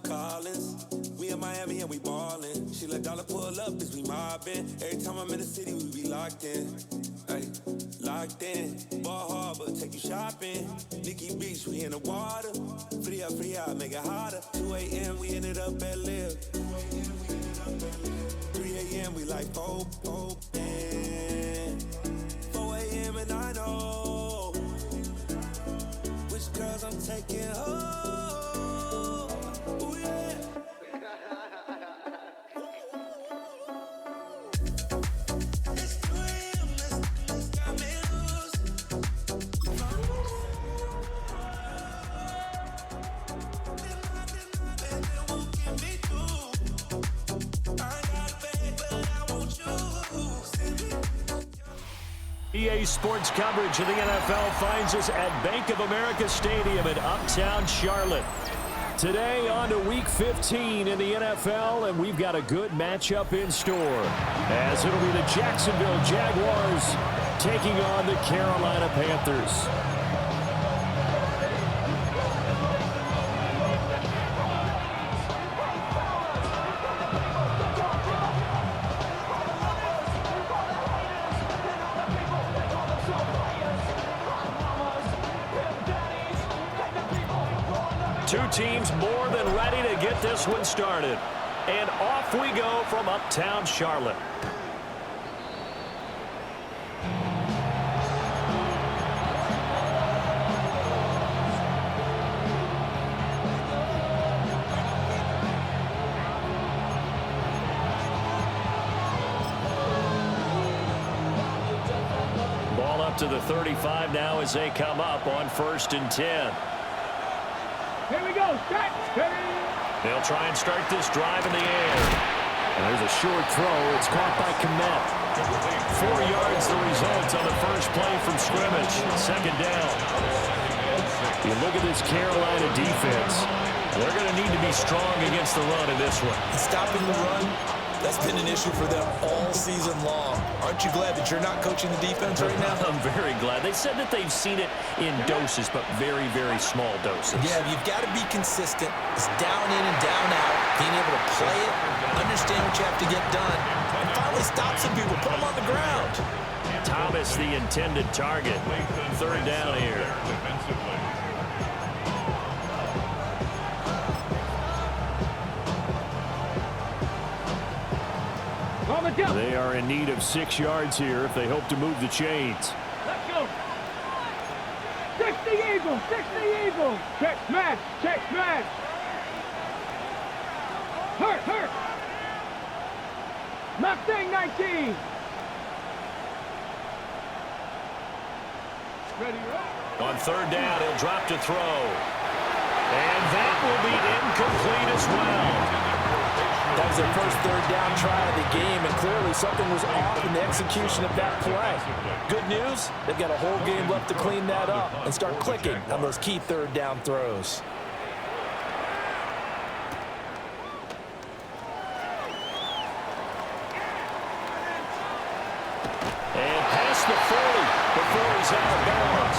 Collins. We in Miami and we ballin'. She let dollar pull up cause we mobbin'. Every time I'm in the city, we be locked in. Ay, locked in. Ball Harbor, take you shopping. Nikki Beach, we in the water. Free up, make it hotter. 2 a.m., we ended up at Live. 3 a.m., we like Pope. 4 a.m. and I know which girls I'm taking home. EA Sports coverage of the NFL finds us at Bank of America Stadium in Uptown Charlotte. Today on to Week 15 in the NFL, and we've got a good matchup in store, as it'll be the Jacksonville Jaguars taking on the Carolina Panthers. Two teams more than ready to get this one started. And off we go from Uptown Charlotte. Ball up to the 35 now as they come up on 1st and 10. Here we go, set, ready. They'll try and start this drive in the air. And there's a short throw. It's caught by Kmet. 4 yards the result on the first play from scrimmage. 2nd down. You look at this Carolina defense. They're going to need to be strong against the run in this one. Stopping the run, that's been an issue for them all season long. Aren't you glad that you're not coaching the defense right now? I'm very glad. They said that they've seen it in doses, but very, very small doses. Yeah, you've got to be consistent. It's down in and down out, being able to play it, understand what you have to get done, and finally stop some people, put them on the ground. Thomas, the intended target. 3rd down here. They are in need of 6 yards here if they hope to move the chains. Let's go. 60 Eagles, 60 Eagles. Check smash, check smash. Hurt. Mustang 19. Ready, roll. On 3rd down, he'll drop to throw. And that will be incomplete as well. That was their first 3rd down try of the game, and clearly something was off in the execution of that play. Good news, they've got a whole game left to clean that up and start clicking on those key 3rd down throws. And past the 40 before he's out of bounds.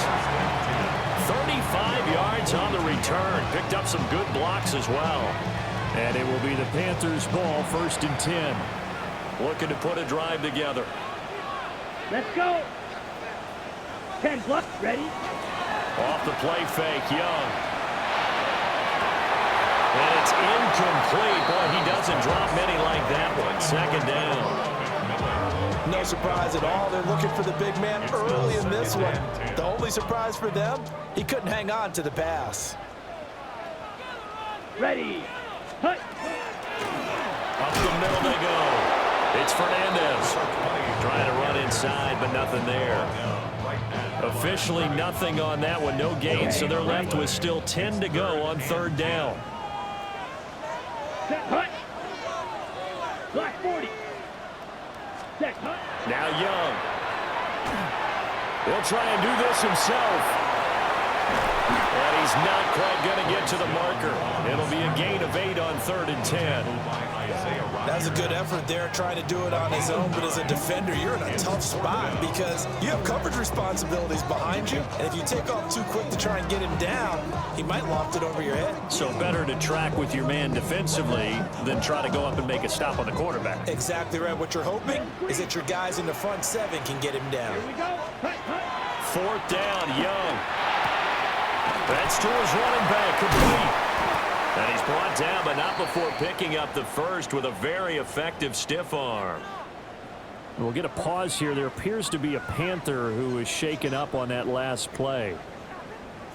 35 yards on the return. Picked up some good blocks as well. And it will be the Panthers' ball, 1st and 10. Looking to put a drive together. Let's go. 10 plus, ready. Off the play fake, Young. And it's incomplete. Boy, he doesn't drop many like that one. 2nd down. No surprise at all. They're looking for the big man early in this one. The only surprise for them, he couldn't hang on to the pass. Ready. Hut. Up the middle they go. It's Fernandez. Trying to run inside, but nothing there. Officially nothing on that one. No gain, so they're left with still 10 to go on 3rd down. Set hut. Black 40. Set hut. Now Young. They'll try and do this himself. And he's not quite going to get to the marker. It'll be a gain of 8 on 3rd and 10. That was a good effort there, trying to do it on his own, but as a defender, you're in a tough spot because you have coverage responsibilities behind you, and if you take off too quick to try and get him down, he might loft it over your head. So better to track with your man defensively than try to go up and make a stop on the quarterback. Exactly right. What you're hoping is that your guys in the front 7 can get him down. Here we go. 4th down, Young. That's to his running back, complete. And he's brought down, but not before picking up the first with a very effective stiff arm. We'll get a pause here. There appears to be a Panther who is shaken up on that last play.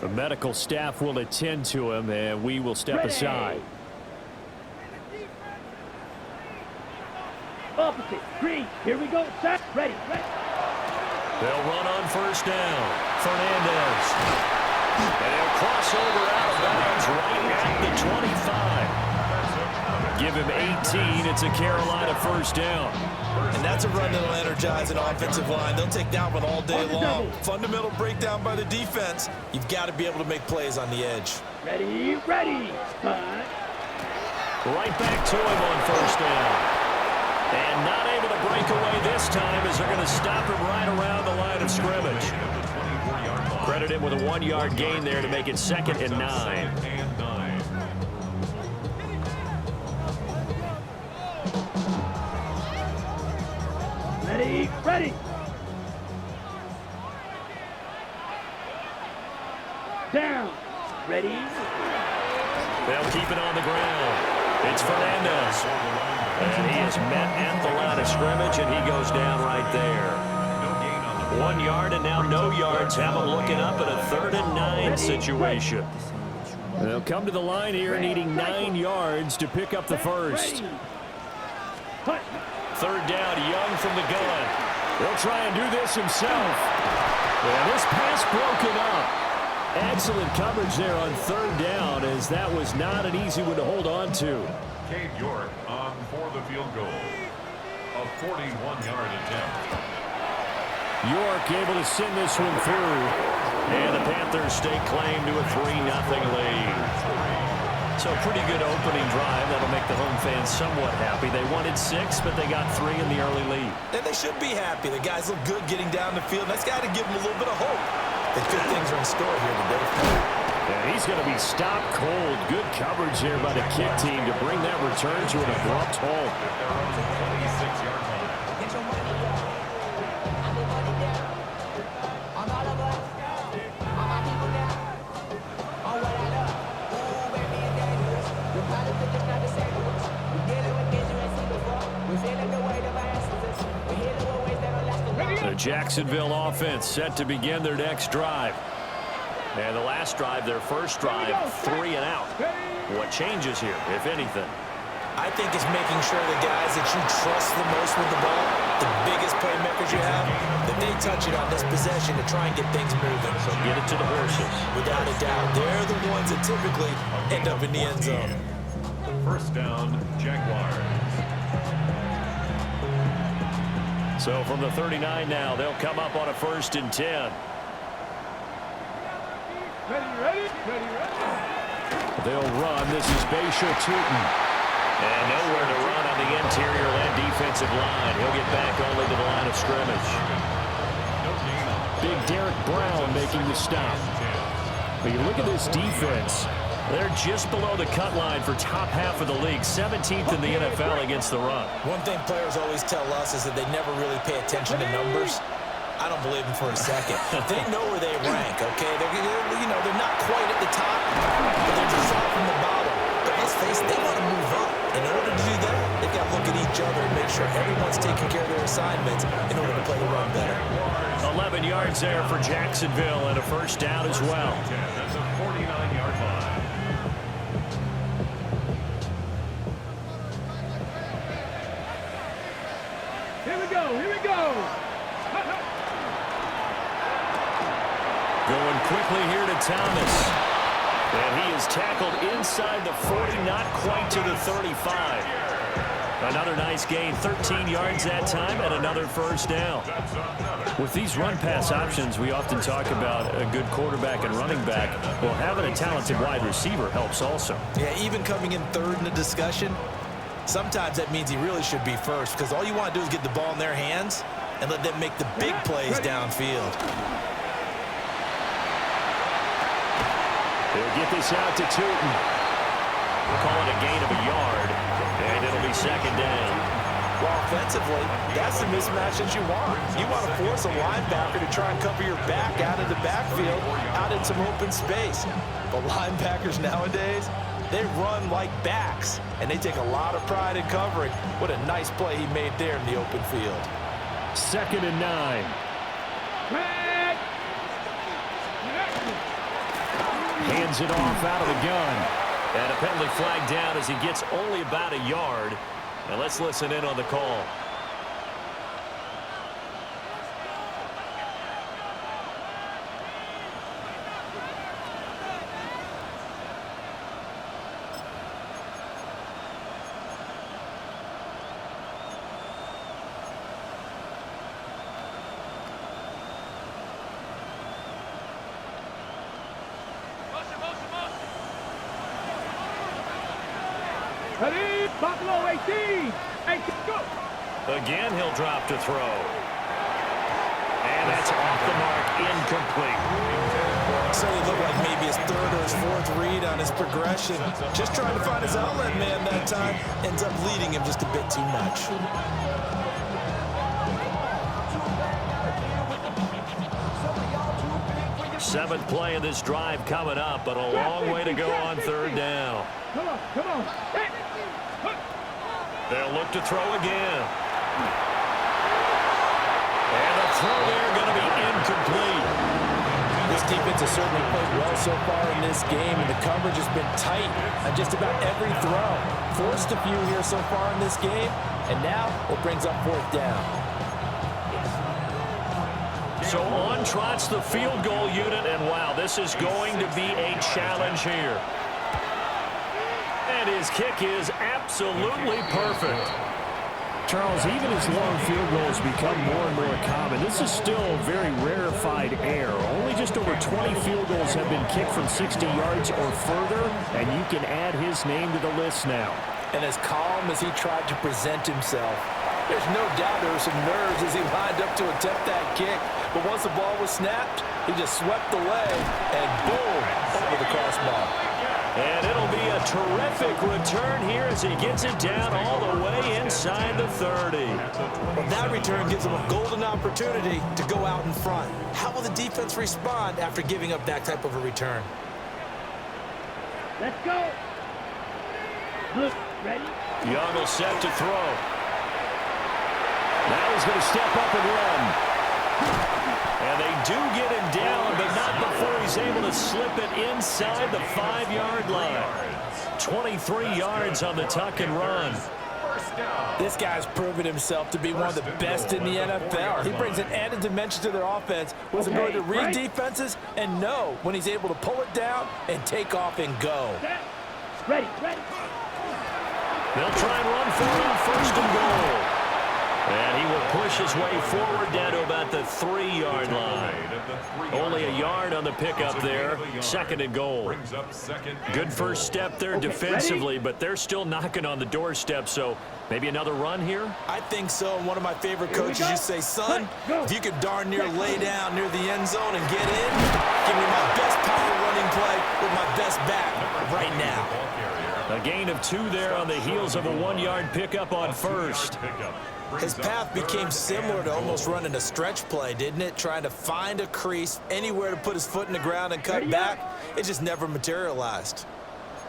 The medical staff will attend to him, and we will step aside. Opposite. Green. Here we go. Set. Ready. They'll run on 1st down. Fernandez. And he'll cross over out of bounds right at the 25. Give him 18. It's a Carolina 1st down. And that's a run that'll energize an offensive line. They'll take that one all day long. Fundamental breakdown by the defense. You've got to be able to make plays on the edge. Ready. Right back to him on 1st down. And not able to break away this time as they're going to stop him right around the line of scrimmage. Credit him with a 1-yard gain there to make it 2nd and 9. Ready. Down. Ready. They'll keep it on the ground. It's Fernandez. And he is met at the line of scrimmage, and he goes down right there. 1 yard, and now no yards. Have him looking up at a 3rd and 9 situation. They'll come to the line here needing 9 yards to pick up the first. 3rd down, Young from the gun. He'll try and do this himself. And this pass broken up. Excellent coverage there on 3rd down, as that was not an easy one to hold on to. Cade York on for the field goal. A 41-yard attempt. York able to send this one through. And the Panthers stake claim to a 3-0 lead. So pretty good opening drive. That'll make the home fans somewhat happy. They wanted 6, but they got 3 in the early lead. And they should be happy. The guys look good getting down the field. That's got to give them a little bit of hope that good things are in store here today. And he's going to be stopped cold. Good coverage here by the kick team to bring that return to an abrupt halt. 26-yard line. The Jacksonville offense set to begin their next drive. And the last drive, their first drive, 3 and out. What changes here, if anything? I think it's making sure the guys that you trust the most with the ball, the biggest playmakers you have, that they touch it on this possession to try and get things moving. So get it to the horses. Without a doubt, they're the ones that typically end up in the end zone. 1st down, Jaguars. So from the 39 now, they'll come up on a 1st and 10. Ready. They'll run. This is Bashal Tootin. And nowhere to run on the interior of that defensive line. He'll get back only to the line of scrimmage. Big Derek Brown making the stop. But you look at this defense. They're just below the cut line for top half of the league. 17th in the NFL against the run. One thing players always tell us is that they never really pay attention to numbers. I don't believe them for a second. They know where they rank, okay? They're not quite at the top, but they're just off from the bottom. But let's face it, they want to move up. In order to do that, they've got to look at each other and make sure everyone's taking care of their assignments in order to play the run better. 11 yards there for Jacksonville and a 1st down as well. That's a 49-yard line. Here we go. Going quickly here to Thomas. And he is tackled inside the 40, not quite to the 35. Another nice gain, 13 yards that time, and another first down. With these run-pass options, we often talk about a good quarterback and running back. Well, having a talented wide receiver helps also. Yeah, even coming in third in the discussion, sometimes that means he really should be first, because all you want to do is get the ball in their hands and let them make the big plays downfield. They'll get this out to Tootin. We'll call it a gain of a yard, and it'll be second down. Well, offensively, that's the mismatch that you want. You want to force a linebacker to try and cover your back out of the backfield, out in some open space. But linebackers nowadays, they run like backs, and they take a lot of pride in covering. What a nice play he made there in the open field. 2nd and 9. Hands it off out of the gun. And a penalty flag down as he gets only about a yard. And let's listen in on the call. Ready? Buffalo 18. 18, go. Again, he'll drop to throw. And that's off the mark, incomplete. So it looked like maybe his third or his fourth read on his progression. Just trying to find his outlet man that time. Ends up leading him just a bit too much. Seventh play of this drive coming up, but a long way to go on third down. Come on, come on. Hey. They'll look to throw again. And the throw there going to be incomplete. This defense has certainly played well so far in this game, and the coverage has been tight on just about every throw. Forced a few here so far in this game, and now it brings up 4th down. So on trots the field goal unit, and wow, this is going to be a challenge here. And his kick is absolutely perfect. Charles, even as long field goals become more and more common, this is still a very rarefied air. Only just over 20 field goals have been kicked from 60 yards or further, and you can add his name to the list now. And as calm as he tried to present himself, there's no doubt there were some nerves as he lined up to attempt that kick. But once the ball was snapped, he just swept away, and boom, over the crossbar. And it'll be a terrific return here as he gets it down all the way inside the 30. Well, that return gives him a golden opportunity to go out in front. How will the defense respond after giving up that type of a return? Let's go. Look, ready? Young will set to throw. Now he's going to step up and run. And they do get him down, but not before he's able to slip it inside the 5-yard line. 23 yards on the tuck and run. This guy's proven himself to be one of the best in the NFL. He brings an added dimension to their offense with his ability to read defenses and know when he's able to pull it down and take off and go. Ready, ready. They'll try and run for it on 1st and goal. And he will push his way forward down to about the 3-yard line. Only a yard on the pickup there. 2nd and goal. Good first step there defensively, but they're still knocking on the doorstep, so maybe another run here? I think so. And one of my favorite coaches used to say, son, if you could darn near lay down near the end zone and get in, give me my best power running play with my best back right now. A gain of 2 there on the heels of a 1-yard pickup on 1st. His path became similar to almost running a stretch play, didn't it? Trying to find a crease, anywhere to put his foot in the ground and cut back. It just never materialized.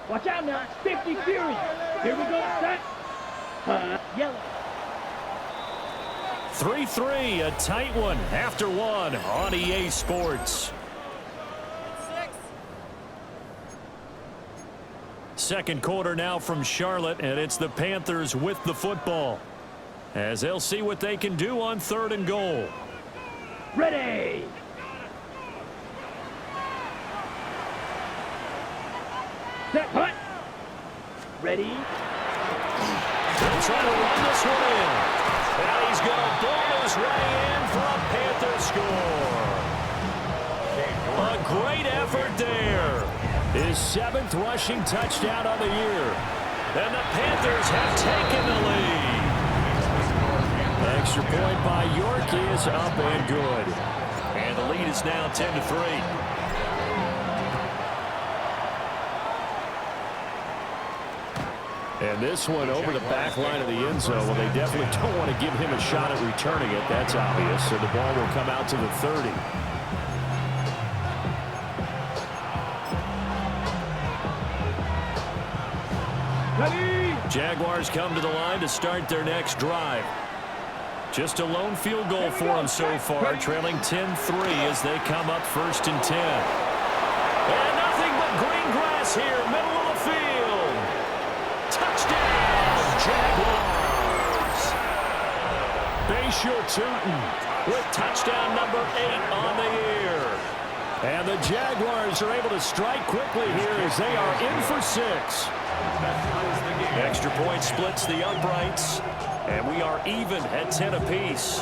Watch out now. 50 Fury. Here we go. Set. Yellow. 3-3, a tight one after 1 on EA Sports. 2nd quarter now from Charlotte, and it's the Panthers with the football, as they'll see what they can do on 3rd and goal. Ready. Set. Hut. Ready. He'll try to run this one in. And he's going to ball his way in for a Panther score. A great effort there. His 7th rushing touchdown of the year. And the Panthers have taken the lead. Extra point by York is up and good. And the lead is now 10-3. And this one over the back line of the end zone. Well, they definitely don't want to give him a shot at returning it. That's obvious. So the ball will come out to the 30. Jaguars come to the line to start their next drive. Just a lone field goal for them so far, trailing 10-3 as they come up 1st and 10. And nothing but green grass here, middle of the field. Touchdown, Jaguars. Bayshore Tootin with touchdown number 8 on the year. And the Jaguars are able to strike quickly here as they are in for 6. Extra point splits the uprights, and we are even at 10 apiece.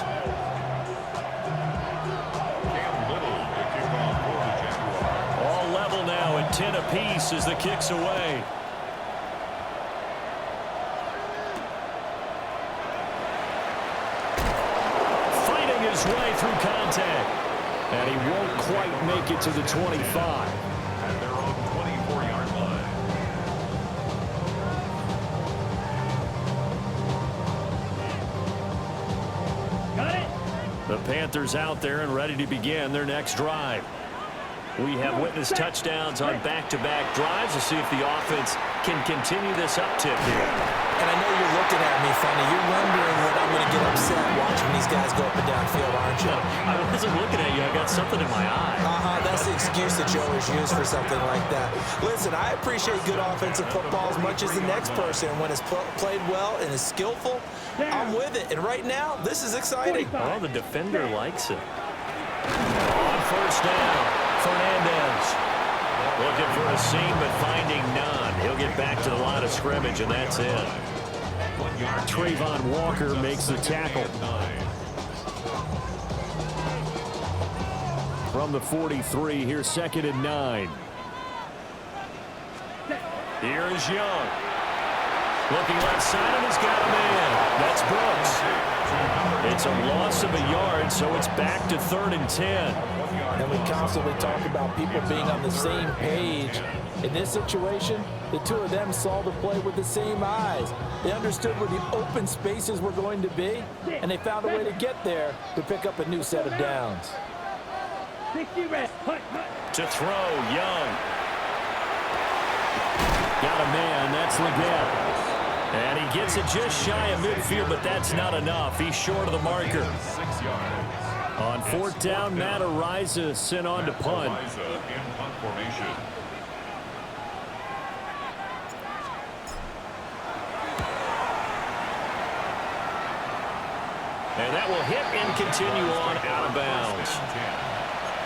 All level now at 10 apiece as the kick's away. Fighting his way through contact, and he won't quite make it to the 25. At their own 24-yard line. The Panthers out there and ready to begin their next drive. We have witnessed touchdowns on back-to-back drives to see if the offense can continue this uptick here. And I know you're looking at me funny. You're wondering when I'm going to get upset watching these guys go up and down field, aren't you? I wasn't looking at you. I got something in my eye. That's the excuse that you always use for something like that. Listen, I appreciate good offensive football as much as the next person. When it's played well and is skillful, I'm with it. And right now, this is exciting. Oh, the defender likes it. On 1st down, Fernandez. Looking for a seam, but finding none. He'll get back to the line of scrimmage, and that's it. Trayvon Walker makes the tackle. From the 43, here's 2nd and 9. Here is Young. Looking left side, and he's got a man. That's Brooks. It's a loss of a yard, so it's back to 3rd and 10. And we constantly talk about people being on the same page. In this situation, the two of them saw the play with the same eyes. They understood where the open spaces were going to be, and they found a way to get there to pick up a new set of downs. To throw, Young. Got a man, that's Leggett. And he gets it just shy of midfield, but that's not enough. He's short of the marker. 6 yards. On 4th down, Matt Ariza sent on to punt. Ariza in punt formation. And that will hit and continue on out of bounds.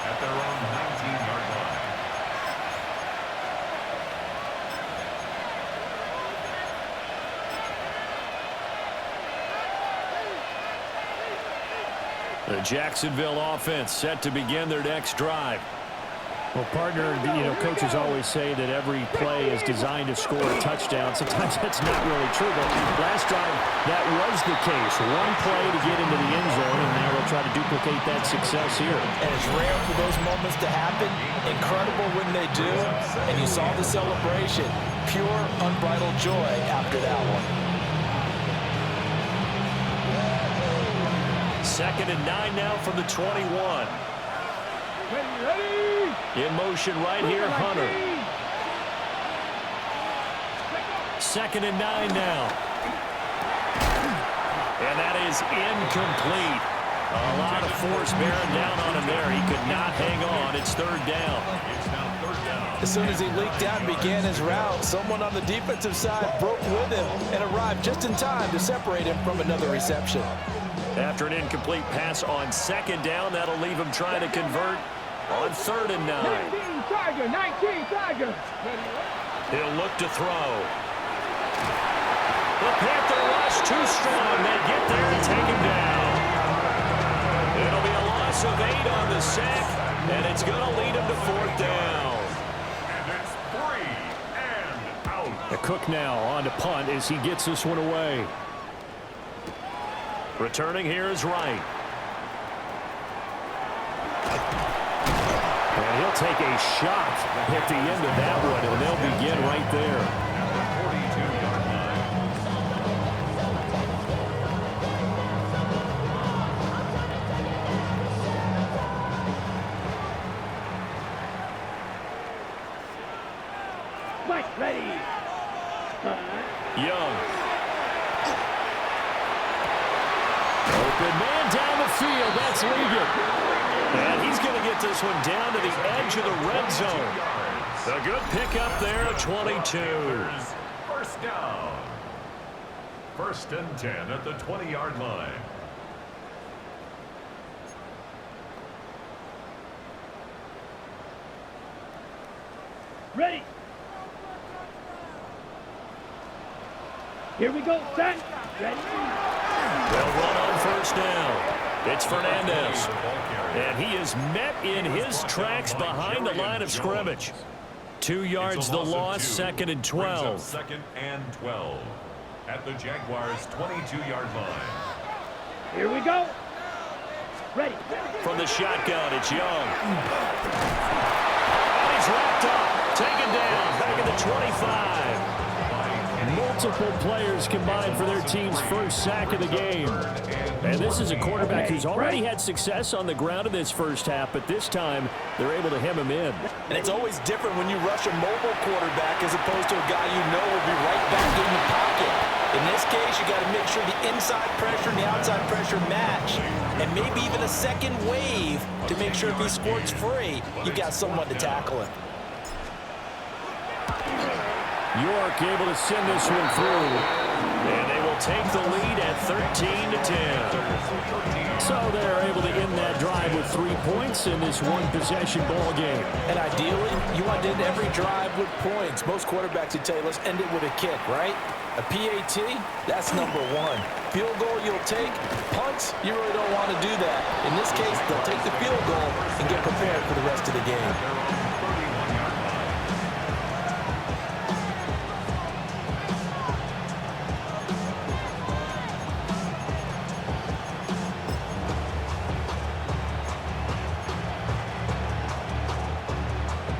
At their own 19-yard line. The Jacksonville offense set to begin their next drive. Well, partner, coaches always say that every play is designed to score a touchdown. Sometimes that's not really true, but last drive, that was the case. One play to get into the end zone, and now they'll try to duplicate that success here. And it's rare for those moments to happen. Incredible when they do. And you saw the celebration. Pure, unbridled joy after that one. 2nd and 9 now from the 21. Ready. In motion right here, Hunter. 2nd and 9 now. And that is incomplete. A lot of force bearing down on him there. He could not hang on. It's 3rd down. It's now 3rd down. As soon as he leaked out and began his route, someone on the defensive side broke with him and arrived just in time to separate him from another reception. After an incomplete pass on 2nd down, that'll leave him trying to convert on 3rd and 9. 19 Tiger. He'll look to throw. The Panther rush Pass too strong. They get there and take him down. It'll be a loss of 8 on the sack, and it's going to lead him to 4th down. And it's 3 and out. The Cook now on to punt as he gets this one away. Returning here is Wright. And he'll take a shot at the end of that one, and they'll begin right there. At the 42-yard line. Mike, ready. Young. Open man down the field. That's Ligon. And he's going to get this one down to the edge of the red zone. A good pickup there at 22. First down. 1st and 10 at the 20-yard line. Ready. Here we go, set. Ready. They'll run on 1st down. It's Fernandez. And he is met in his tracks behind the line of scrimmage. 2 yards the loss, 2nd and 12. 2nd and 12 at the Jaguars' 22-yard line. Here we go. Ready. From the shotgun, it's Young. And he's wrapped up, taken down, back at the 25. Multiple players combined for their team's first sack of the game. And this is a quarterback who's already had success on the ground in this first half, but this time they're able to hem him in. And it's always different when you rush a mobile quarterback as opposed to a guy you know will be right back in the pocket. In this case, you got to make sure the inside pressure and the outside pressure match, and maybe even a second wave to make sure if he squirts free, you've got someone to tackle him. York able to send this one through, and they will take the lead at 13-10. So they're able to end that drive with 3 points in this one-possession ball game. And ideally, you want to end every drive with points. Most quarterbacks would tell you, let's end it with a kick, right? A PAT, that's number 1. Field goal you'll take. Punts, you really don't want to do that. In this case, they'll take the field goal and get prepared for the rest of the game.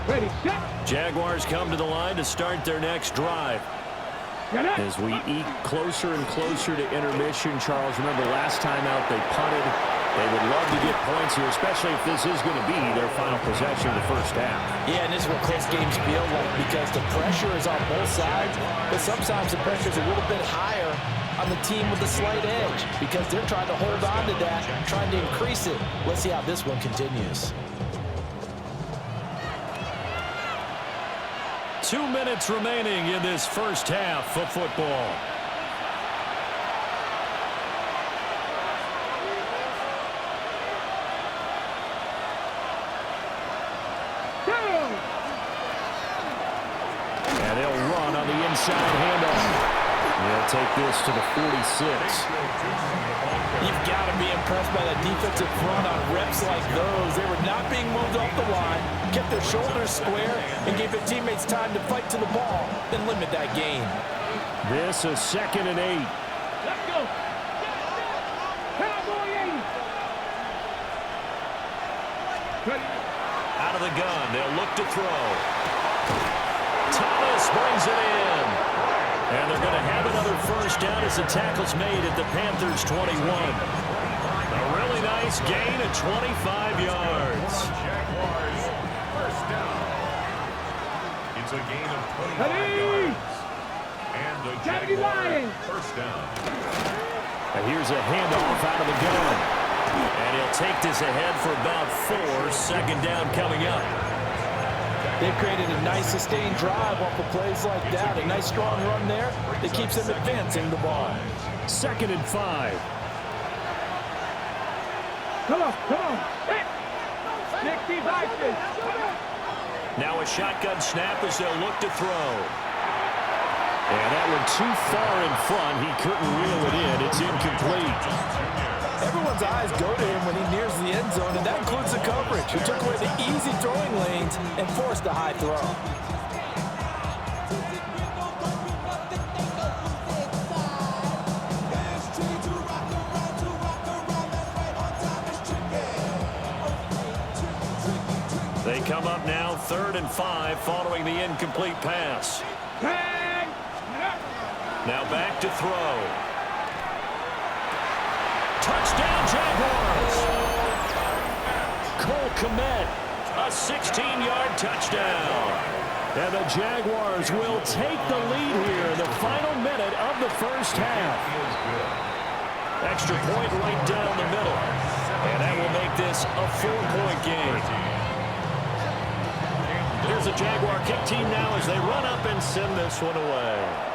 Ready, set. Jaguars come to the line to start their next drive. As we eke closer and closer to intermission, Charles, remember last time out they punted. They would love to get points here, especially if this is going to be their final possession of the first half. Yeah, and this is what close games feel like because the pressure is on both sides, but sometimes the pressure is a little bit higher on the team with the slight edge because they're trying to hold on to that, trying to increase it. Let's see how this one continues. 2 minutes remaining in this first half of football. And they'll run on the inside handoff. They'll take this to the 46. You've got to be impressed by that defensive front on reps like those. They were not being moved off the line, kept their shoulders square, and gave their teammates time to fight to the ball, then limit that gain. This is 2nd and 8. Let's go. Cowboy 80. Ready. Out of the gun, they'll look to throw. Thomas brings it in. And they're going to have another first down as the tackle's made at the Panthers' 21. A really nice gain of 25 yards. Jaguars, first down. It's a gain of 25 yards. And the Jaguars, first down. And here's a handoff out of the gun. And he'll take this ahead for about 4. 2nd down coming up. They've created a nice sustained drive off of plays like that. A nice strong run there that keeps them advancing the ball. 2nd and 5. Come on. Hit. 65. Now a shotgun snap as they'll look to throw. And that one too far in front. He couldn't reel it in. It's incomplete. Everyone's eyes go to him when he nears the end zone, and that includes the coverage. He took away the easy throwing lanes and forced a high throw. They come up now 3rd and 5 following the incomplete pass. Now back to throw. Touchdown Jaguars! Cole Kmet, a 16-yard touchdown. And the Jaguars will take the lead here in the final minute of the first half. Extra point right down the middle. And that will make this a 4-point game. Here's the Jaguar kick team now as they run up and send this one away.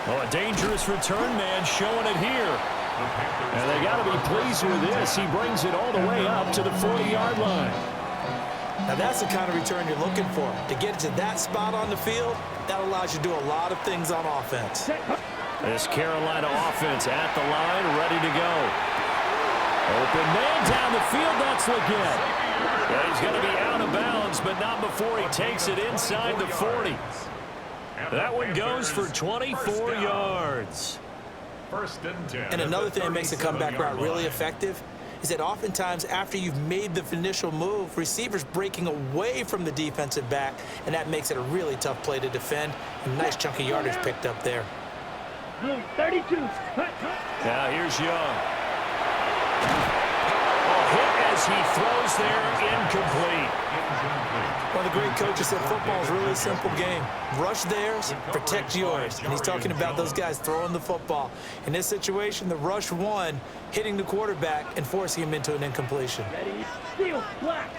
Oh, a dangerous return man showing it here. And they got to be pleased with this. He brings it all the way up to the 40-yard line. Now that's the kind of return you're looking for. To get to that spot on the field, that allows you to do a lot of things on offense. This Carolina offense at the line, ready to go. Open man down the field, that's Legette. Yeah, he's going to be out of bounds, but not before he takes it inside the 40. That one goes for 24 yards. First and 10. And another thing that makes the comeback route really effective is that oftentimes after you've made the initial move, receivers breaking away from the defensive back, and that makes it a really tough play to defend. A nice chunk of yardage picked up there. 32. Now here's Young. Hit as he throws there, incomplete. One of the great coaches said football is a really simple game. Rush theirs, protect yours. And he's talking about those guys throwing the football. In this situation, the rush won, hitting the quarterback and forcing him into an incompletion. Ready, steal, black.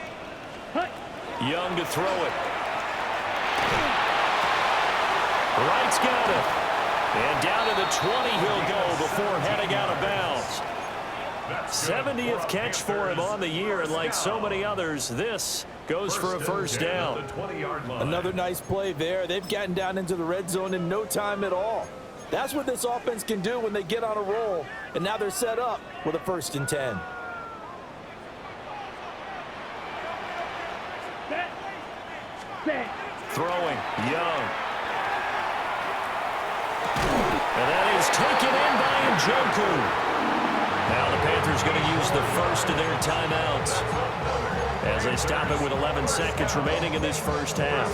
Young to throw it. Wright's got it. And down to the 20 he'll go before heading out of bounds. 70th catch for him on the year, and like so many others, this goes for a first down. Another nice play there. They've gotten down into the red zone in no time at all. That's what this offense can do when they get on a roll, and now they're set up with a 1st and 10. Throwing, Young. And that is taken in by Njoku. Now the Panthers going to use the first of their timeouts as they stop it with 11 seconds remaining in this first half.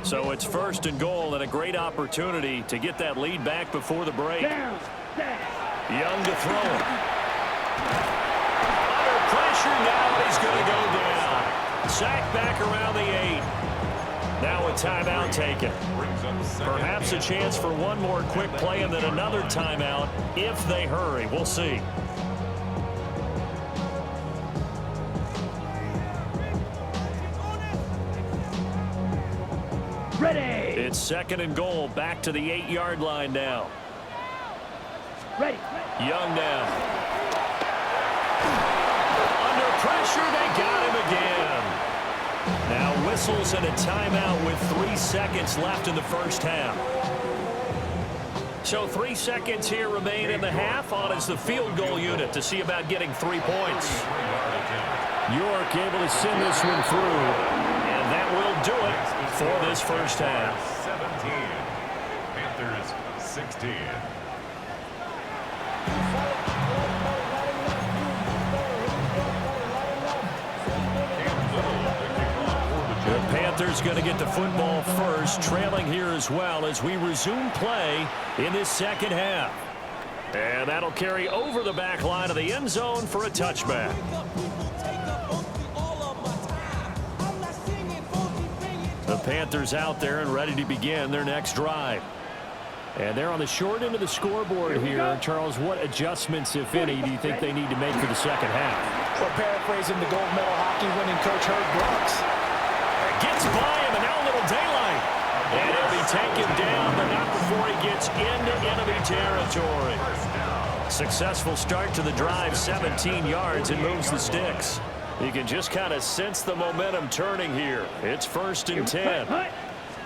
So it's 1st and goal and a great opportunity to get that lead back before the break. Young to throw it. Under pressure now, he's going to go down. Sacked back around the 8. Now a timeout taken. Perhaps a chance for one more quick play and then another timeout if they hurry. We'll see. Ready. It's 2nd and goal, back to the 8-yard line now. Ready. Young now. Under pressure, they got him again. Now whistles and a timeout with 3 seconds left in the first half. So 3 seconds here remain in the half. On is the field goal unit to see about getting 3 points. York able to send this one through. And that will do it for this first half. 17. Panthers 16. The Panthers going to get the football first, trailing here as well as we resume play in this second half. And that'll carry over the back line of the end zone for a touchback. The Panthers out there and ready to begin their next drive. And they're on the short end of the scoreboard here. Charles, what adjustments, if any, do you think they need to make for the second half? Well, paraphrasing the gold medal hockey winning coach Herb Brooks, Gets by him, and now a little daylight. And he'll be taken down, but not before he gets into enemy territory. Successful start to the drive, 17 yards, and moves the sticks. You can just kind of sense the momentum turning here. It's 1st and 10.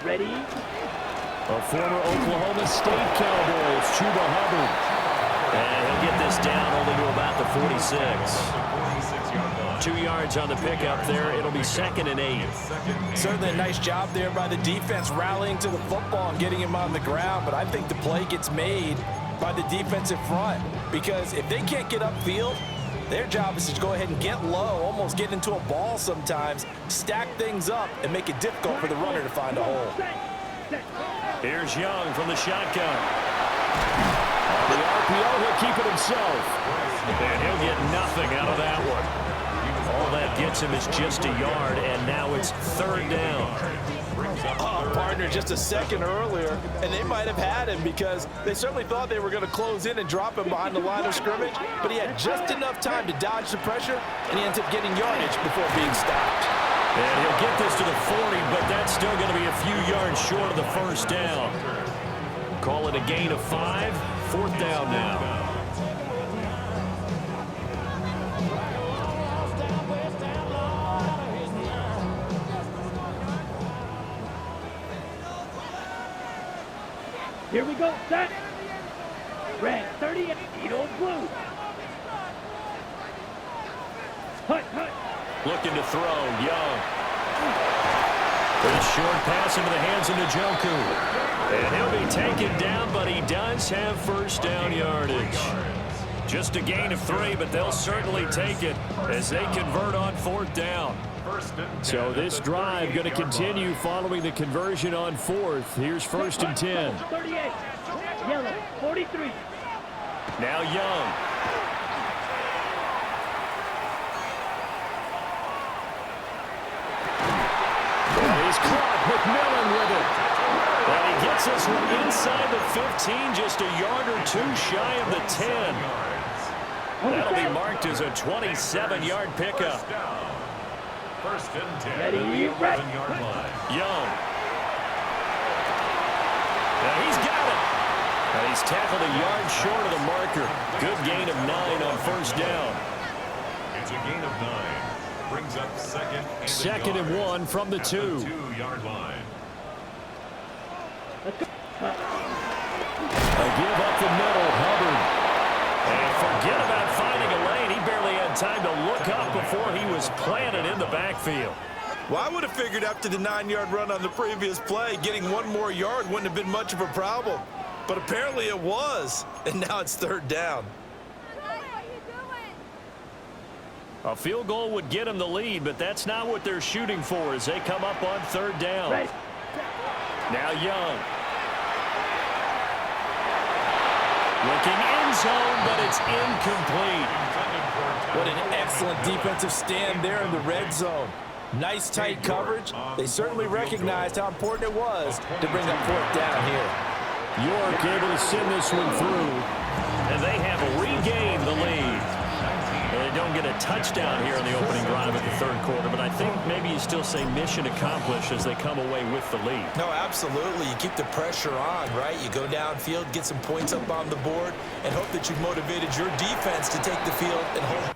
Ready? A former Oklahoma State Cowboy, it's Chuba Hubbard. And he'll get this down only to about the 46. 2 yards on the pickup there. It'll be 2nd and 8. Certainly a nice job there by the defense rallying to the football and getting him on the ground. But I think the play gets made by the defensive front, because if they can't get upfield, their job is to go ahead and get low, almost get into a ball sometimes, stack things up, and make it difficult for the runner to find a hole. Here's Young from the shotgun. On the RPO, he'll keep it himself. And he'll get nothing out of that one. All that gets him is just a yard, and now it's 3rd down. Partner just a second earlier, and they might have had him because they certainly thought they were going to close in and drop him behind the line of scrimmage, but he had just enough time to dodge the pressure, and he ends up getting yardage before being stopped. And he'll get this to the 40, but that's still going to be a few yards short of the 1st down. Call it a gain of 5, 4th down now. Here we go, set. Red, 38, Edo blue. Hut. Looking to throw, Young. A short pass into the hands of Njoku. And he'll be taken down, but he does have 1st down yardage. Just a gain of 3, but they'll certainly take it as they convert on 4th down. So this drive going to continue following the conversion on 4th. Here's 1st and 10. 38, yellow, 43. Now Young. He's caught. McMillan with it. And he gets this one inside the 15, just a yard or 2 shy of the 10. That'll be marked as a 27-yard pickup. 1st and 10. Ready, 11-yard line. Young. And he's got it. And he's tackled a yard short of the marker. Good gain of 9 on 1st down. It's a gain of 9. Brings up 2nd and 1 from the 2. 2-yard line. A give up the middle, Hubbard. And forget about finding a lane. He barely had time to look up before he was planted in the backfield. Well, I would have figured after the 9-yard run on the previous play, getting 1 more yard wouldn't have been much of a problem. But apparently it was, and now it's 3rd down. A field goal would get them the lead, but that's not what they're shooting for as they come up on 3rd down. Now Young. Looking end zone, but it's incomplete. What an excellent defensive stand there in the red zone. Nice tight coverage. They certainly recognized how important it was to bring up 4th down here. York able to send this one through, and they have regained the lead. They don't get a touchdown here in the opening drive of the 3rd quarter, but I think maybe you still say mission accomplished as they come away with the lead. No, absolutely. You keep the pressure on, right? You go downfield, get some points up on the board, and hope that you've motivated your defense to take the field and hold.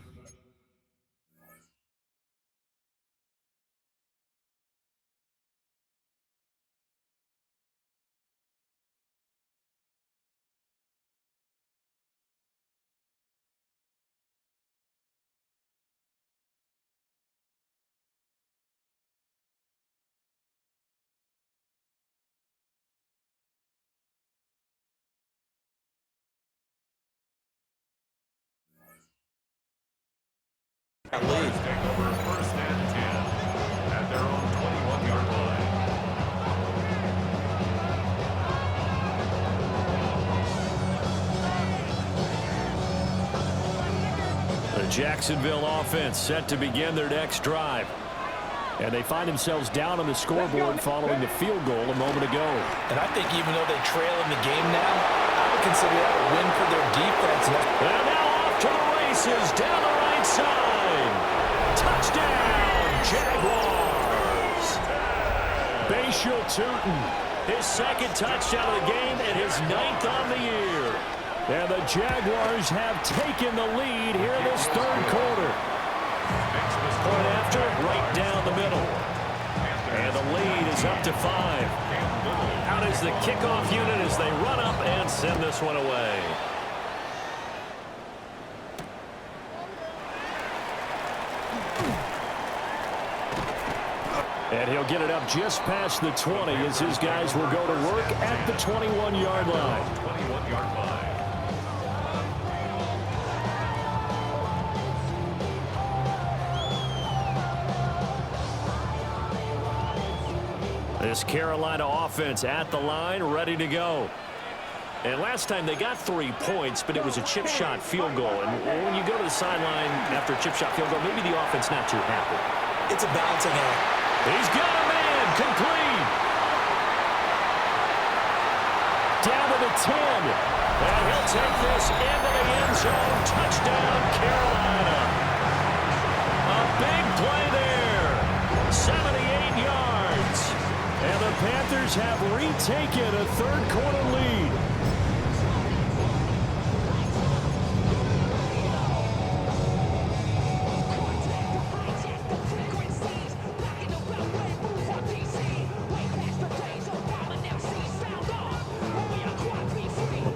Take over 1st and 10 at their own 21-yard line. The Jacksonville offense set to begin their next drive. And they find themselves down on the scoreboard following the field goal a moment ago. And I think even though they trail in the game now, I would consider that a win for their defense. And now off to the races down the right side. Touchdown, Jaguars. tooting. His second touchdown of the game and his 9th on the year. And the Jaguars have taken the lead here in this third quarter. Point after, right down the middle. And the lead is up to 5. Out is the kickoff unit as they run up and send this one away. And he'll get it up just past the 20 as his guys will go to work at the 21-yard line. 21-yard line. This Carolina offense at the line, ready to go. And last time they got 3 points, but it was a chip shot field goal. And when you go to the sideline after a chip shot field goal, maybe the offense not too happy. It's a balancing act. He's got a man, complete. Down to the 10. And he'll take this into the end zone. Touchdown, Carolina. A big play there. 78 yards. And the Panthers have retaken a third-quarter lead.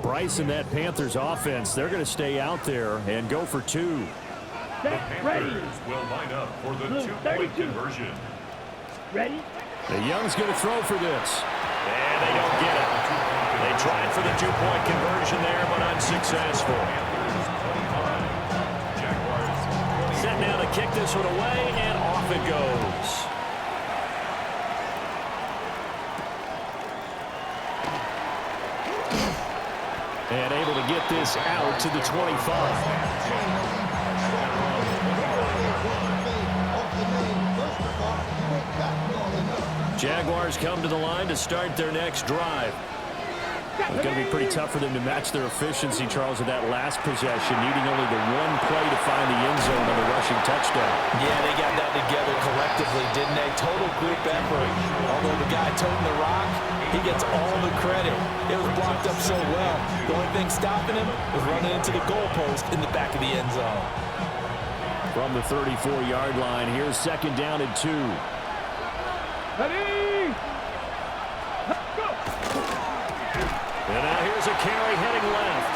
Bryce and that Panthers offense, they're going to stay out there and go for 2. The Panthers will line up for the 2-point conversion. Ready? The Young's going to throw for this. And they don't get it. They tried for the 2-point conversion there, but unsuccessful. Set now to kick this one away, and off it goes. And able to get this out to the 25. Jaguars come to the line to start their next drive. It's going to be pretty tough for them to match their efficiency, Charles, with that last possession, needing only the one play to find the end zone on the rushing touchdown. Yeah, they got that together collectively, didn't they? Total group effort. Although the guy toting the rock, he gets all the credit. It was blocked up so well. The only thing stopping him was running into the goalpost in the back of the end zone. From the 34-yard line, here's second down and 2. Ready? Let's go. And now here's a carry heading left.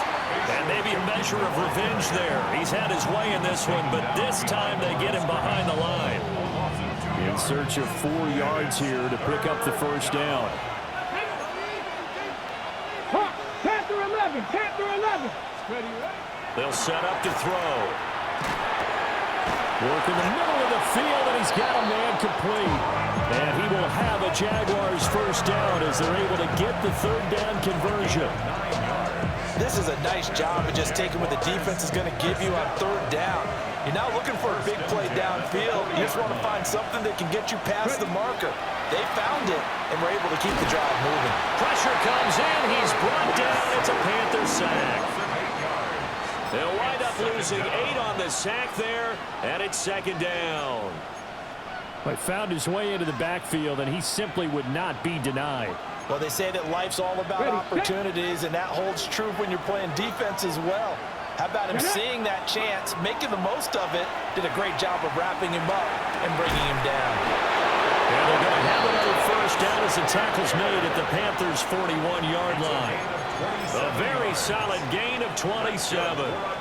And maybe a measure of revenge there. He's had his way in this one, but this time they get him behind the line. In search of 4 yards here to pick up the first down. Panther 11, Panther 11. Ready, ready? They'll set up to throw. Work in the middle of the field, and he's got a man complete. And he will have a Jaguars first down as they're able to get the third down conversion. This is a nice job of just taking what the defense is going to give you on third down. You're not looking for a big play downfield. You just want to find something that can get you past the marker. They found it, and were able to keep the drive moving. Pressure comes in. He's brought down. It's a Panther sack. They'll wind up losing 8 on the sack there, and it's second down. He found his way into the backfield, and he simply would not be denied. Well, they say that life's all about opportunities, and that holds true when you're playing defense as well. How about him seeing that chance, making the most of it, did a great job of wrapping him up and bringing him down. And they're going to have another first down as the tackle's made at the Panthers' 41-yard line. A very solid gain of 27.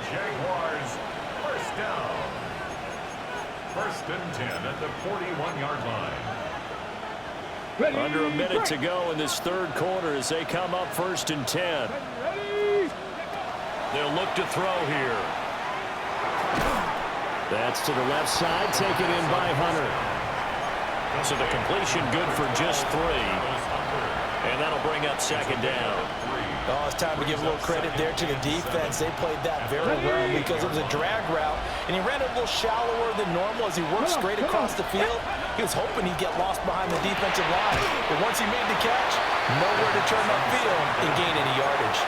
Jaguars, first down. First and 10 at the 41-yard line. Ready, Under a minute break. to go in this third quarter as they come up first and 10. Ready? They'll look to throw here. That's to the left side, taken in by Hunter. So the completion good for just 3. And that'll bring up second down. Oh, it's time to give a little credit there to the defense. They played that very well because it was a drag route, and he ran it a little shallower than normal as he worked straight across the field. He was hoping he'd get lost behind the defensive line, but once he made the catch, nowhere to turn upfield and gain any yardage.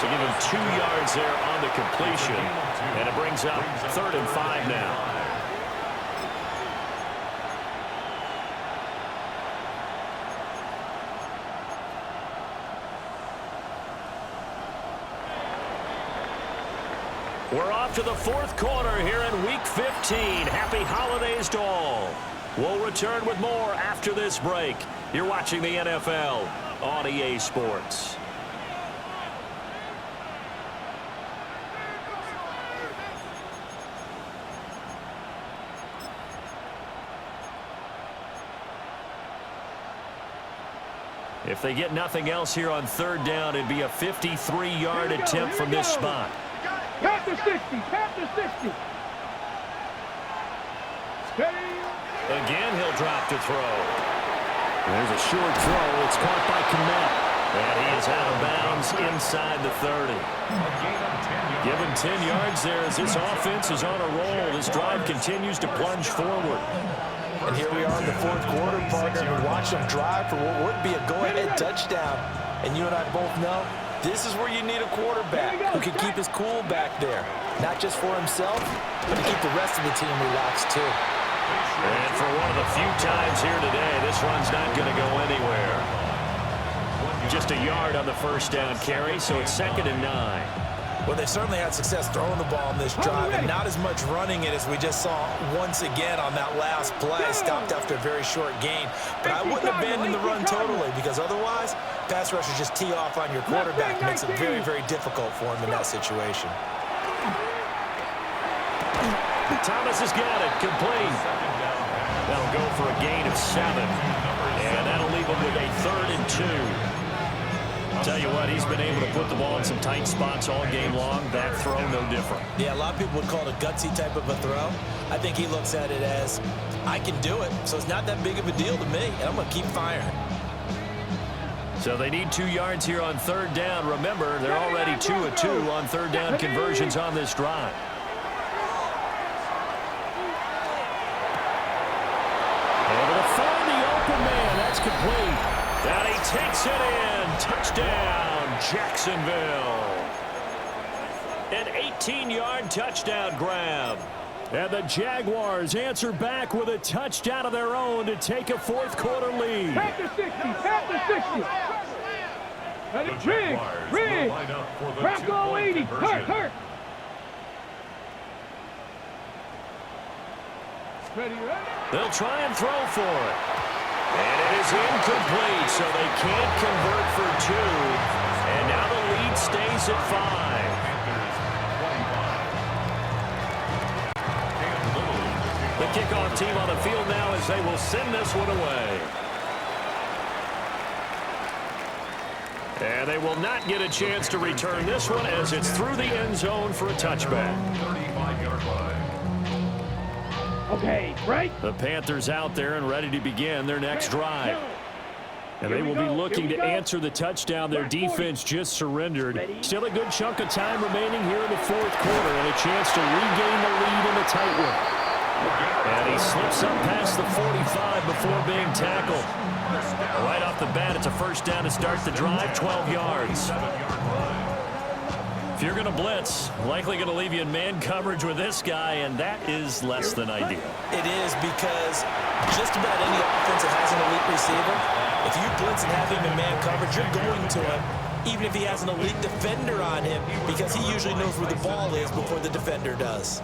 So give him 2 yards there on the completion, and it brings up third and 5 now. We're off to the fourth quarter here in Week 15. Happy holidays to all. We'll return with more after this break. You're watching the NFL on EA Sports. If they get nothing else here on third down, it'd be a 53-yard attempt from this spot. Past the 60, past the 60. Steady. Again, he'll drop to throw. There's a short throw. It's caught by Kmet. And he is out of bounds inside the 30. Given 10 yards there as this offense is on a roll. This drive continues to plunge forward. And here we are in the fourth quarter, partner. We watch them drive for what would be a go-ahead touchdown. And you and I both know this is where you need a quarterback who can keep his cool back there. Not just for himself, but to keep the rest of the team relaxed too. And for one of the few times here today, this run's not going to go anywhere. Just a yard on the first down carry, so it's 2nd and 9. Well, they certainly had success throwing the ball in this drive, and not as much running it as we just saw once again on that last play. Stopped after a very short gain. But I wouldn't abandon the run totally, because otherwise, pass rushers just tee off on your quarterback. Makes it very, very difficult for him in that situation. Thomas has got it. Complete. That'll go for a gain of 7. And that'll leave him with a 3rd and 2. Tell you what, he's been able to put the ball in some tight spots all game long. That throw, no different. Yeah, a lot of people would call it a gutsy type of a throw. I think he looks at it as, I can do it, so it's not that big of a deal to me, and I'm going to keep firing. So they need 2 yards here on third down. Remember, they're already 2 of 2 on third down conversions on this drive. Able to find the open man. That's complete. And he takes it in. Touchdown, Jacksonville. An 18-yard touchdown grab. And the Jaguars answer back with a touchdown of their own to take a fourth quarter lead. Past the 60, past the 60. And it's Riggs. Bronco 80, hurt. Ready. They'll try and throw for it. And it is incomplete, so they can't convert for 2. And now the lead stays at 5. The kickoff team on the field now as they will send this one away. And they will not get a chance to return this one as it's through the end zone for a touchback. 35-yard line. Okay, right? The Panthers out there and ready to begin their next drive. And they will be looking to answer the touchdown their defense just surrendered. Still a good chunk of time remaining here in the fourth quarter and a chance to regain the lead in the tight one. And he slips up past the 45 before being tackled. Right off the bat, it's a first down to start the drive, 12 yards. If you're going to blitz, likely going to leave you in man coverage with this guy, and that is less than ideal. It is, because just about any offense that has an elite receiver, if you blitz and have him in man coverage, you're going to him, even if he has an elite defender on him, because he usually knows where the ball is before the defender does.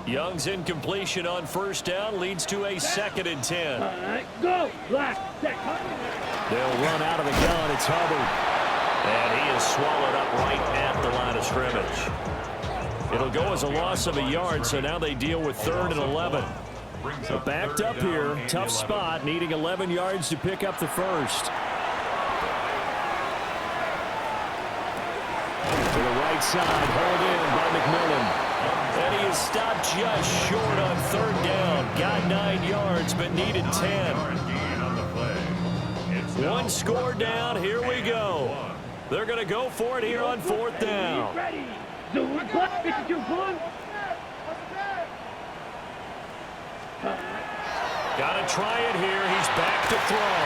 Young's incompletion on first down leads to a 2nd and 10. All right, go. Black. They'll run out of the gun. It's Hubbard. And he is swallowed up right at the line of scrimmage. It'll go as a loss of a yard, so now they deal with 3rd and 11. So backed up here, tough spot, needing 11 yards to pick up the first. To the right side, hauled in by McMillan. And he is stopped just short on 3rd down. Got 9 yards, but needed 10. One score down, here we go. They're going to go for it here on 4th down. Ready. Got to try it here. He's back to throw.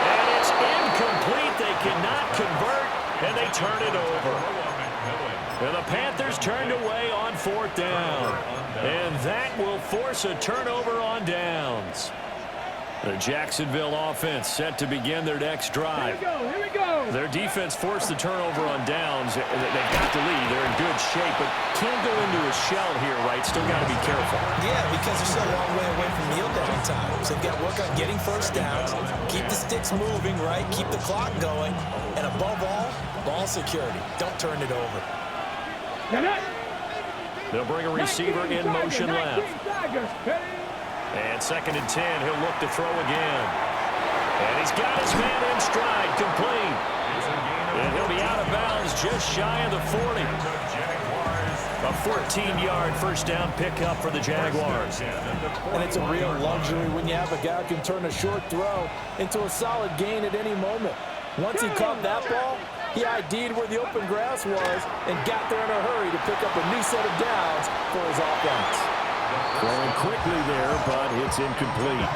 And it's incomplete. They cannot convert, and they turn it over. And the Panthers turned away on 4th down. And that will force a turnover on downs. The Jacksonville offense set to begin their next drive. Here we go. Their defense forced the turnover on downs. They've got the lead. They're in good shape, but can't go into a shell here, right? Still got to be careful. Yeah, because they're still a long way away from kneel down time. So they've got to work on getting first downs, keep the sticks moving, right? Keep the clock going. And above all, ball security. Don't turn it over. They'll bring a receiver in motion left. And 2nd and 10. He'll look to throw again. And he's got his man in stride, complete. And he'll be out of bounds just shy of the 40. A 14-yard first down pickup for the Jaguars. And it's a real luxury when you have a guy who can turn a short throw into a solid gain at any moment. Once he caught that ball, he ID'd where the open grass was and got there in a hurry to pick up a new set of downs for his offense. Throwing quickly there, but it's incomplete.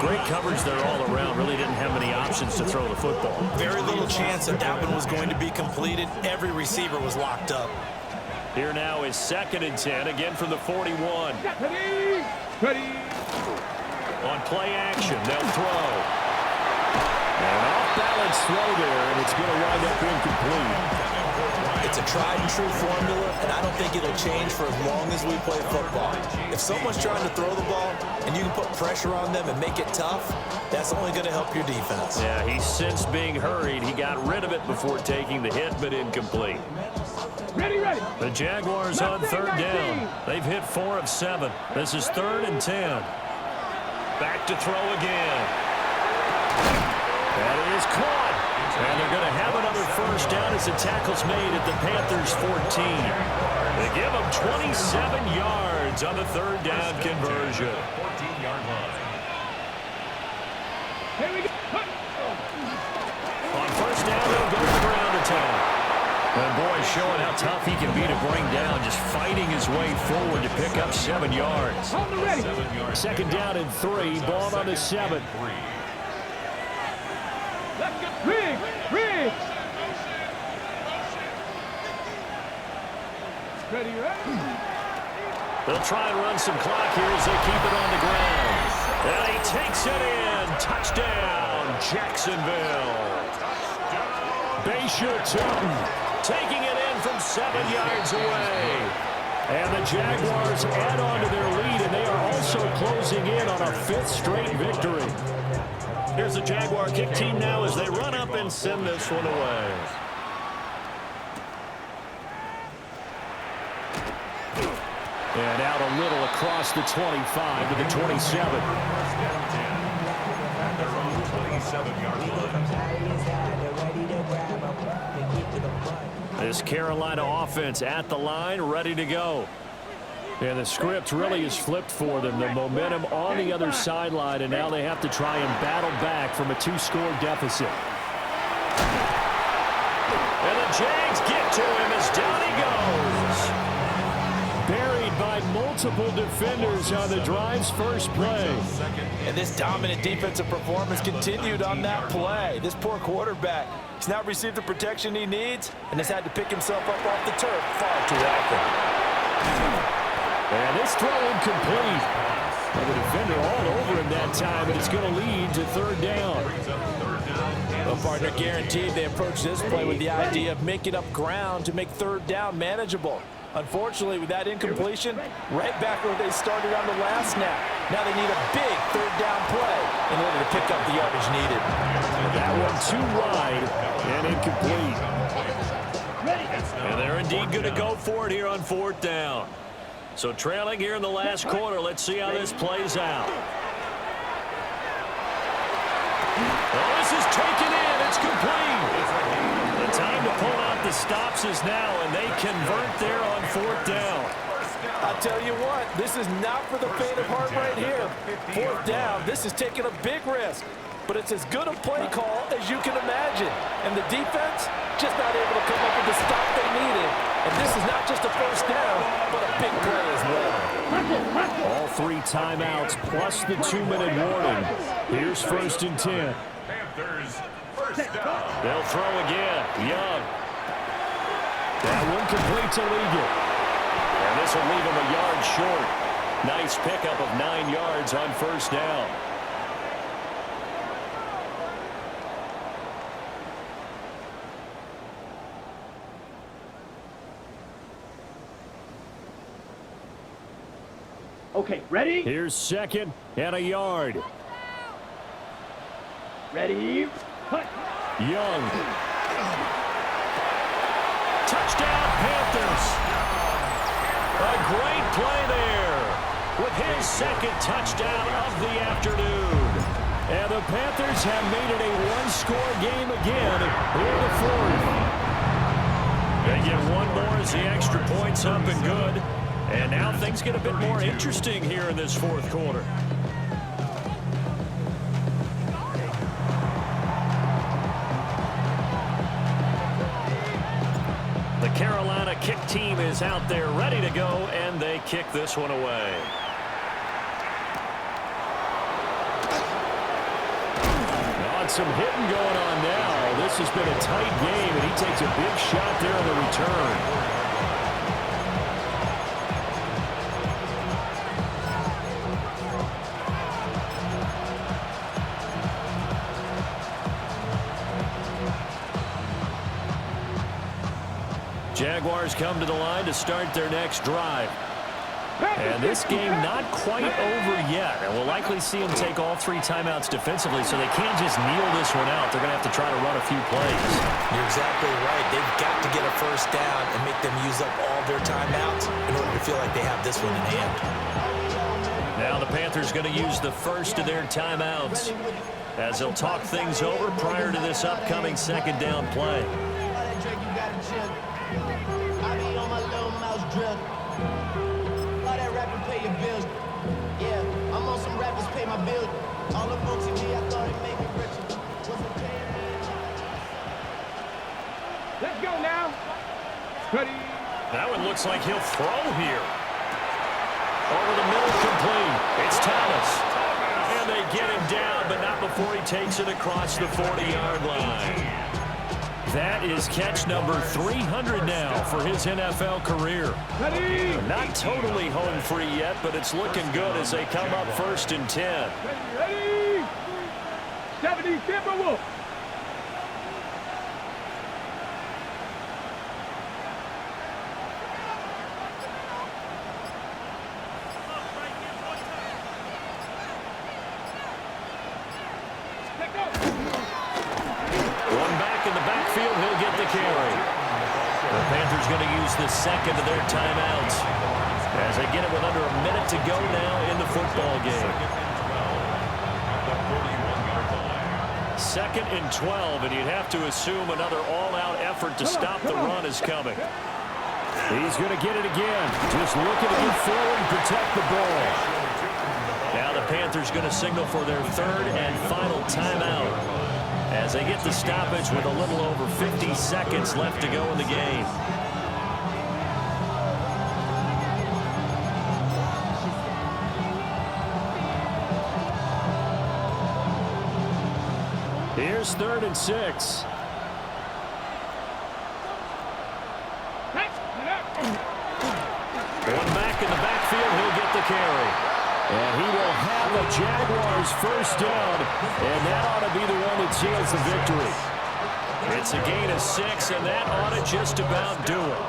Great coverage there all around. Really didn't have many options to throw the football. Very little chance that one was going to be completed. Every receiver was locked up. Here now is 2nd and 10, again from the 41. Ready. On play action, they'll throw. And off-balance throw there, and it's going to wind up incomplete. It's a tried-and-true formula, and I don't think it'll change for as long as we play football. If someone's trying to throw the ball and you can put pressure on them and make it tough, that's only going to help your defense. Yeah, he's since being hurried. He got rid of it before taking the hit, but incomplete. Ready. The Jaguars on 3rd down. They've hit 4 of 7. This is 3rd and 10. Back to throw again. That is caught. And they're going to have another first down as the tackle's made at the Panthers' 14. They give them 27 yards on the 3rd down conversion. 14-yard line. Here we go. On first down, they'll go to the ground attack. And boy, showing how tough he can be to bring down, just fighting his way forward to pick up 7 yards. On the ready. 2nd down and 3, ball on the 7. Riggs. Ready. They'll try and run some clock here as they keep it on the ground. And he takes it in. Touchdown, Jacksonville. Bayshore Tootin taking it in from 7 yards away. And the Jaguars add on to their lead, and they are also closing in on a 5th straight victory. Here's the Jaguar kick team now as they run up and send this one away. And out a little across the 25 to the 27. This Carolina offense at the line, ready to go. And the script really is flipped for them. The momentum on the other sideline, and now they have to try and battle back from a 2-score deficit. And the Jags get to him as down he goes. Buried by multiple defenders on the drive's first play. And this dominant defensive performance continued on that play. This poor quarterback has not received the protection he needs and has had to pick himself up off the turf far too often. And this throw incomplete. And the defender all over him that time, and it's going to lead to 3rd down. Well, partner, guaranteed they approach this play with the idea of making up ground to make 3rd down manageable. Unfortunately, with that incompletion, right back where they started on the last snap. Now they need a big 3rd down play in order to pick up the yardage needed. That one too wide and incomplete. And they're indeed going to go for it here on 4th down. So trailing here in the last quarter, let's see how this plays out. Oh, this is taken in. It's complete. The time to pull out the stops is now, and they convert there on 4th down. I'll tell you what, this is not for the faint of heart right here. 4th down, this is taking a big risk. But it's as good a play call as you can imagine. And the defense just not able to come up with the stop they needed. And this is not just a first down, but a big play as well. All 3 timeouts plus the 2-minute warning. Here's 1st and 10. Panthers, first down. They'll throw again. Young. That one complete to Ligon. And this will leave him a yard short. Nice pickup of 9 yards on 1st down. Okay, ready? Here's 2nd and a yard. Ready? Cut. Young. Touchdown, Panthers. A great play there with his 2nd touchdown of the afternoon. And the Panthers have made it a one-score game again in the 4th. They get one more as the extra point's up and good. And now things get a bit more interesting here in this 4th quarter. The Carolina kick team is out there ready to go, and they kick this one away. Some hitting going on now. This has been a tight game, and he takes a big shot there on the return. Jaguars come to the line to start their next drive. And this game not quite over yet. And we'll likely see them take all 3 timeouts defensively, so they can't just kneel this one out. They're going to have to try to run a few plays. You're exactly right. They've got to get a first down and make them use up all their timeouts in order to feel like they have this one in hand. Now the Panthers going to use the first of their timeouts as they'll talk things over prior to this upcoming 2nd down play. Pay your bills. Yeah, I'm on some rappers pay my bills. All up on TV, I thought it made me richer. Let's go now. Ready? That one looks like he'll throw here. Over the middle, complete. It's Thomas. And they get him down, but not before he takes it across the 40-yard line. That is catch number 300 now for his NFL career. Ready? Not totally home free yet, but it's looking good as they come up 1st and 10. Ready? 70 Timberwolves. He'll get the carry. The Panthers going to use the 2nd of their timeouts as they get it with under a minute to go now in the football game. 2nd and 12, and you'd have to assume another all-out effort to stop the run is coming. He's going to get it again. Just looking to get forward and protect the ball. Now the Panthers going to signal for their 3rd and final timeout as they get the stoppage with a little over 50 seconds left to go in the game. Here's 3rd and 6. One back in the backfield, he'll get the carry. And he will have a Jaguars first down, and that ought to be the one that seals the victory. It's a gain of 6, and that ought to just about do it.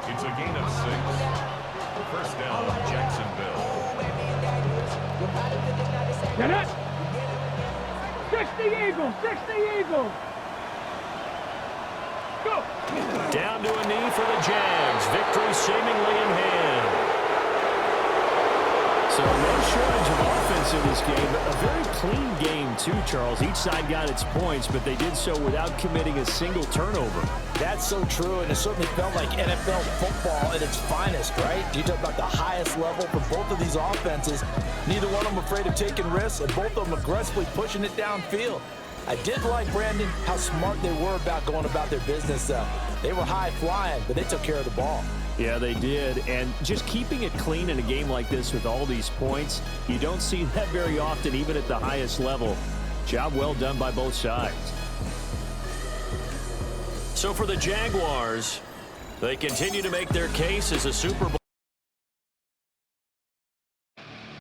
It's a gain of 6. First down, Jacksonville. Get it. 60 Eagles, 60 Eagles. Go. Down to a knee for the Jags. Victory seemingly in hand. So no shortage of offense in this game. A very clean game, too, Charles. Each side got its points, but they did so without committing a single turnover. That's so true, and it certainly felt like NFL football at its finest, right? You talk about the highest level for both of these offenses. Neither one of them afraid of taking risks, and both of them aggressively pushing it downfield. I did like, Brandon, how smart they were about going about their business. They were high-flying, but they took care of the ball. Yeah, they did. And just keeping it clean in a game like this with all these points, you don't see that very often, even at the highest level. Job well done by both sides. So for the Jaguars, they continue to make their case as a Super Bowl